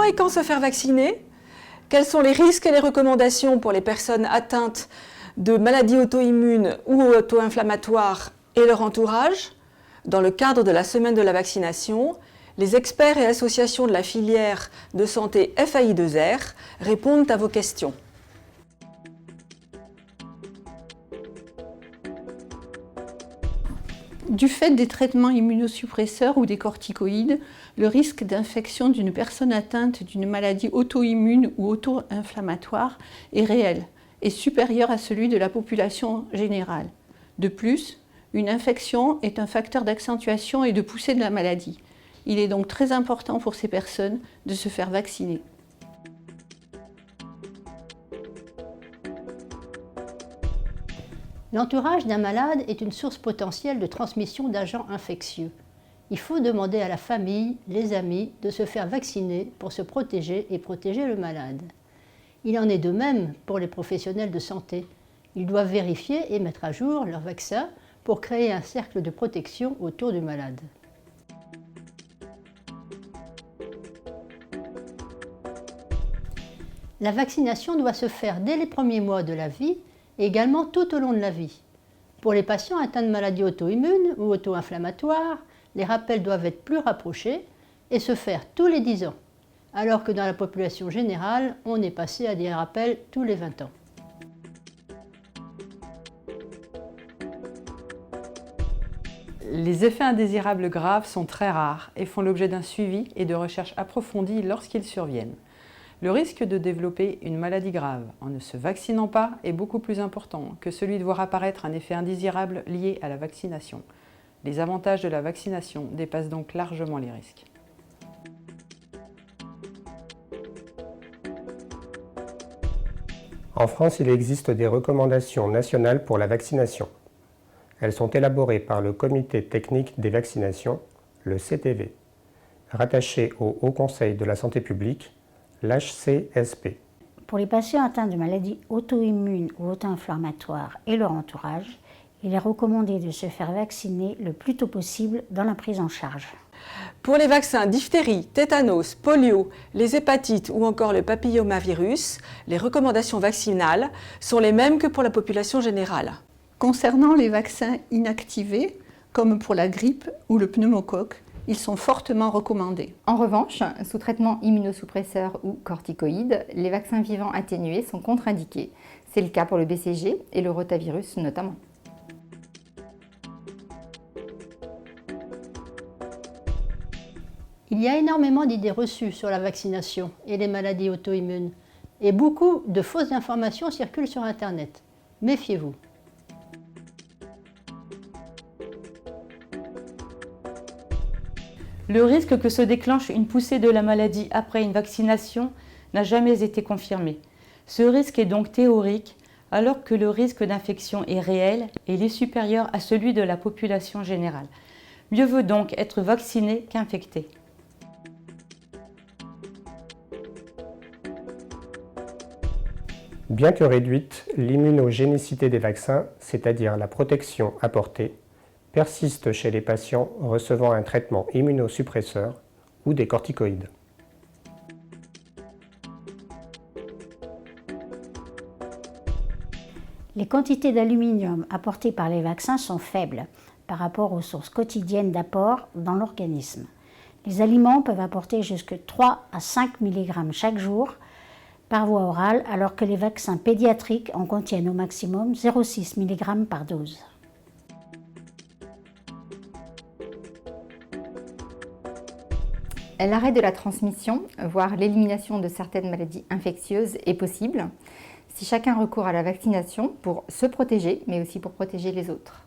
et quand se faire vacciner? Quels sont les risques et les recommandations pour les personnes atteintes de maladies auto-immunes ou auto-inflammatoires et leur entourage? Dans le cadre de la semaine de la vaccination, les experts et associations de la filière de santé FAI2R répondent à vos questions. Du fait des traitements immunosuppresseurs ou des corticoïdes, le risque d'infection d'une personne atteinte d'une maladie auto-immune ou auto-inflammatoire est réel et supérieur à celui de la population générale. De plus, une infection est un facteur d'accentuation et de poussée de la maladie. Il est donc très important pour ces personnes de se faire vacciner. L'entourage d'un malade est une source potentielle de transmission d'agents infectieux. Il faut demander à la famille, les amis, de se faire vacciner pour se protéger et protéger le malade. Il en est de même pour les professionnels de santé. Ils doivent vérifier et mettre à jour leur vaccin pour créer un cercle de protection autour du malade. La vaccination doit se faire dès les premiers mois de la vie et également tout au long de la vie. Pour les patients atteints de maladies auto-immunes ou auto-inflammatoires, les rappels doivent être plus rapprochés et se faire tous les 10 ans, alors que dans la population générale, on est passé à des rappels tous les 20 ans. Les effets indésirables graves sont très rares et font l'objet d'un suivi et de recherches approfondies lorsqu'ils surviennent. Le risque de développer une maladie grave en ne se vaccinant pas est beaucoup plus important que celui de voir apparaître un effet indésirable lié à la vaccination. Les avantages de la vaccination dépassent donc largement les risques. En France, il existe des recommandations nationales pour la vaccination. Elles sont élaborées par le Comité technique des vaccinations, le CTV, rattaché au Haut Conseil de la santé publique, l'HCSP. Pour les patients atteints de maladies auto-immunes ou auto-inflammatoires et leur entourage, il est recommandé de se faire vacciner le plus tôt possible dans la prise en charge. Pour les vaccins diphtérie, tétanos, polio, les hépatites ou encore le papillomavirus, les recommandations vaccinales sont les mêmes que pour la population générale. Concernant les vaccins inactivés, comme pour la grippe ou le pneumocoque, ils sont fortement recommandés. En revanche, sous traitement immunosuppresseur ou corticoïde, les vaccins vivants atténués sont contre-indiqués. C'est le cas pour le BCG et le rotavirus notamment. Il y a énormément d'idées reçues sur la vaccination et les maladies auto-immunes, et beaucoup de fausses informations circulent sur Internet. Méfiez-vous. Le risque que se déclenche une poussée de la maladie après une vaccination n'a jamais été confirmé. Ce risque est donc théorique, alors que le risque d'infection est réel et il est supérieur à celui de la population générale. Mieux vaut donc être vacciné qu'infecté. Bien que réduite, l'immunogénicité des vaccins, c'est-à-dire la protection apportée, persiste chez les patients recevant un traitement immunosuppresseur ou des corticoïdes. Les quantités d'aluminium apportées par les vaccins sont faibles par rapport aux sources quotidiennes d'apport dans l'organisme. Les aliments peuvent apporter jusqu'à 3 à 5 mg chaque jour par voie orale, alors que les vaccins pédiatriques en contiennent au maximum 0,6 mg par dose. L'arrêt de la transmission, voire l'élimination de certaines maladies infectieuses est possible si chacun recourt à la vaccination pour se protéger, mais aussi pour protéger les autres.